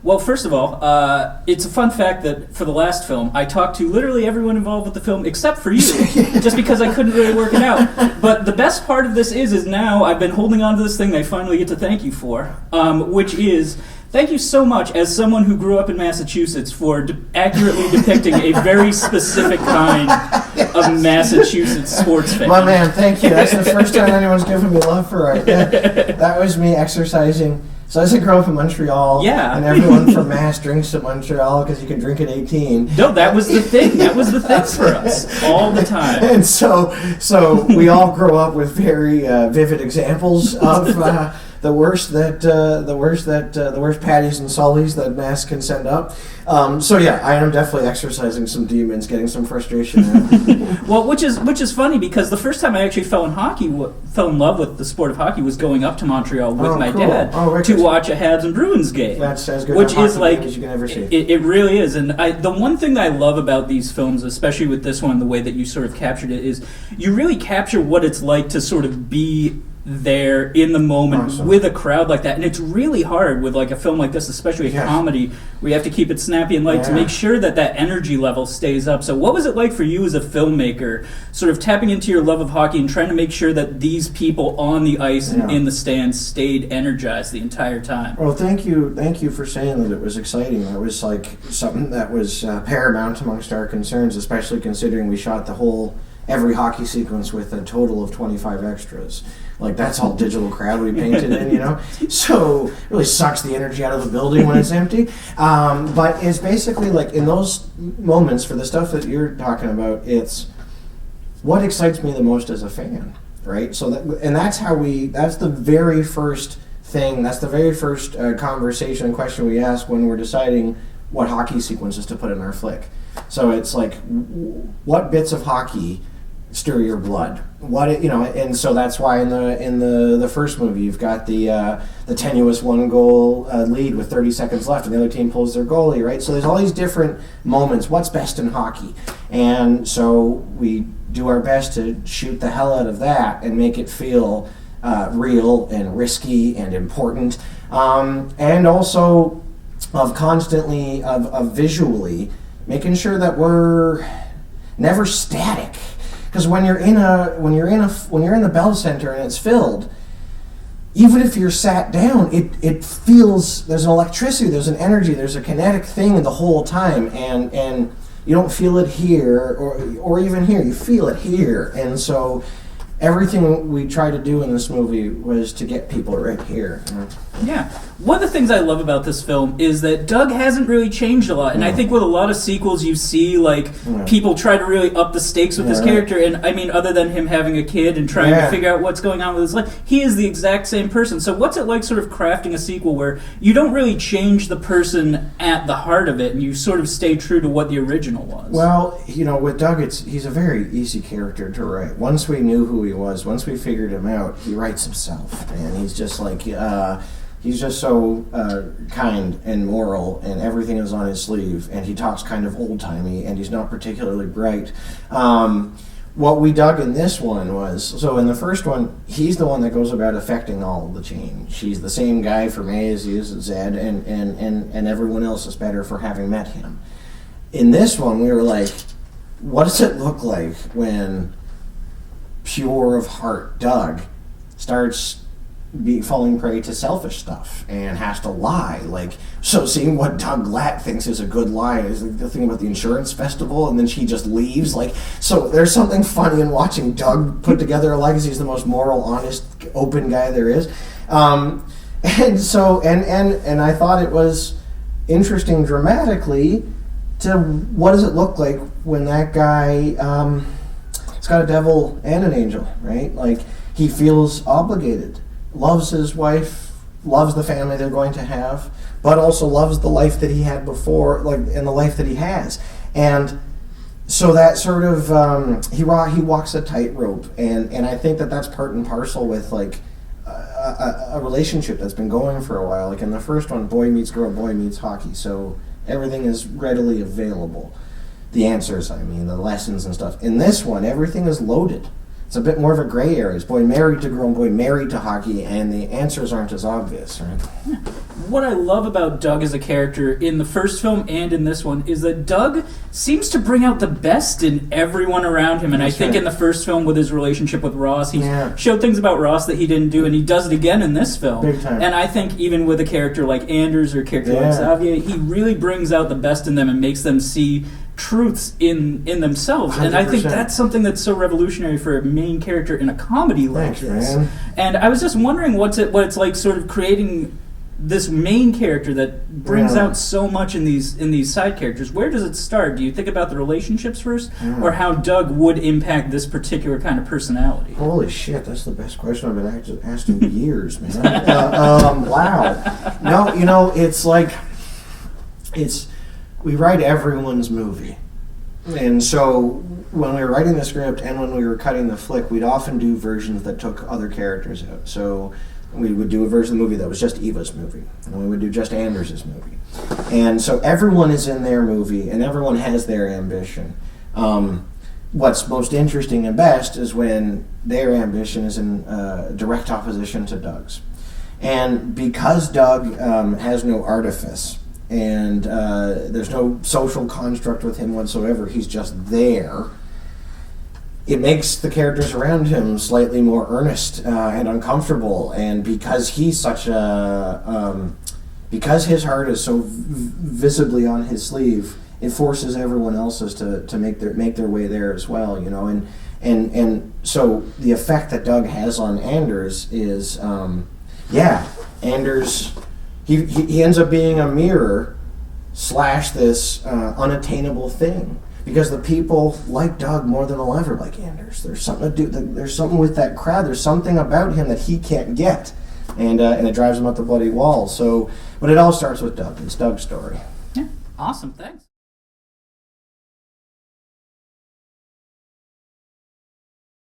Well, first of all, it's a fun fact that for the last film, I talked to literally everyone involved with the film except for you, just because I couldn't really work it out. But the best part of this is now I've been holding on to this thing that I finally get to thank you for, which is thank you so much as someone who grew up in Massachusetts for accurately depicting a very specific kind of Massachusetts sports fan. My man, thank you. That's the first time anyone's given me love for it. That was me exercising. So I grew up in Montreal, and everyone from Mass drinks at Montreal because you can drink at 18. No, that was the thing. That was the thing for us all the time. And so we all grow up with very vivid examples of the worst patties and sullies that Mass can send up. I am definitely exercising some demons, getting some frustration out. Well, which is funny because the first time I actually fell in love with the sport of hockey was going up to Montreal with my dad to watch a Habs and Bruins game. That's as good which a is like as you can ever see. It really is, and the one thing that I love about these films, especially with this one, the way that you sort of captured it, is you really capture what it's like to sort of be there in the moment with a crowd like that, and it's really hard with like a film like this, especially a comedy where you have to keep it snappy and light to make sure that energy level stays up. So what was it like for you as a filmmaker, sort of tapping into your love of hockey and trying to make sure that these people on the ice and in the stands stayed energized the entire time? Well, thank you for saying that it was exciting. That was like something that was paramount amongst our concerns, especially considering we shot every hockey sequence with a total of 25 extras. Like, that's all digital crowd we painted in, So it really sucks the energy out of the building when it's empty. But it's basically like in those moments, for the stuff that you're talking about, it's what excites me the most as a fan, right? So that's the very first thing, that's the very first conversation and question we ask when we're deciding what hockey sequences to put in our flick. So it's like, what bits of hockey stir your blood? And so that's why in the first movie you've got the tenuous 1-goal lead with 30 seconds left, and the other team pulls their goalie, right? So there's all these different moments. What's best in hockey? And so we do our best to shoot the hell out of that and make it feel real and risky and important, and also of visually making sure that we're never static. Because when you're in the Bell Center and it's filled, even if you're sat down, it feels, there's an electricity, there's an energy, there's a kinetic thing the whole time, and you don't feel it here or even here. You feel it here, and so everything we tried to do in this movie was to get people right here. Yeah. One of the things I love about this film is that Doug hasn't really changed a lot. And I think with a lot of sequels you see, like, people try to really up the stakes with this character. And, I mean, other than him having a kid and trying to figure out what's going on with his life, he is the exact same person. So what's it like sort of crafting a sequel where you don't really change the person at the heart of it and you sort of stay true to what the original was? Well, with Doug, he's a very easy character to write. Once we knew who he was, once we figured him out, he writes himself. And he's just like... he's just so kind and moral, and everything is on his sleeve, and he talks kind of old-timey, and he's not particularly bright. What we dug in this one was, so in the first one, he's the one that goes about affecting all of the change. He's the same guy from A as he is at Z, and everyone else is better for having met him. In this one, we were like, what does it look like when pure of heart Doug starts falling prey to selfish stuff and has to lie? So seeing what Doug Glatt thinks is a good lie is the thing about the insurance festival, and then she just leaves. So there's something funny in watching Doug put together a lie because he's the most moral, honest, open guy there is. And I thought it was interesting dramatically to what does it look like when that guy it's got a devil and an angel, right? He feels obligated, loves his wife, loves the family they're going to have, but also loves the life that he had before, and the life that he has. And so that sort of, he walks a tightrope, and I think that that's part and parcel with, a relationship that's been going for a while. In the first one, boy meets girl, boy meets hockey, so everything is readily available. The answers, the lessons and stuff. In this one, everything is loaded. It's a bit more of a gray area. It's boy married to girl and boy married to hockey, and the answers aren't as obvious, right? what I love about Doug as a character in the first film and in this one is that Doug seems to bring out the best in everyone around him. And I think in the first film with his relationship with Ross, he showed things about Ross that he didn't do, and he does it again in this film. Big time. And I think even with a character like Anders or a character like Xavier, he really brings out the best in them and makes them see truths in themselves. 100%. And I think that's something that's so revolutionary for a main character in a comedy like this. Man. And I was just wondering what it's like sort of creating this main character that brings out so much in these side characters. Where does it start? Do you think about the relationships first, or how Doug would impact this particular kind of personality? Holy shit, that's the best question I've been asked in years, man. Wow. No, it's like we write everyone's movie. And so when we were writing the script and when we were cutting the flick, we'd often do versions that took other characters out. So we would do a version of the movie that was just Eva's movie, and we would do just Anders' movie. And so everyone is in their movie, and everyone has their ambition. What's most interesting and best is when their ambition is in direct opposition to Doug's. And because Doug has no artifice, and there's no social construct with him whatsoever, he's just there, it makes the characters around him slightly more earnest and uncomfortable. And because he's such because his heart is so visibly on his sleeve, it forces everyone else's to make their way there as well, you know. And so the effect that Doug has on Anders is, Anders, he ends up being a mirror / this unattainable thing. Because the people like Doug more than they'll ever like Anders. There's something to do. There's something with that crowd. There's something about him that he can't get, and it drives him up the bloody wall. So, but it all starts with Doug. It's Doug's story. Yeah, awesome. Thanks.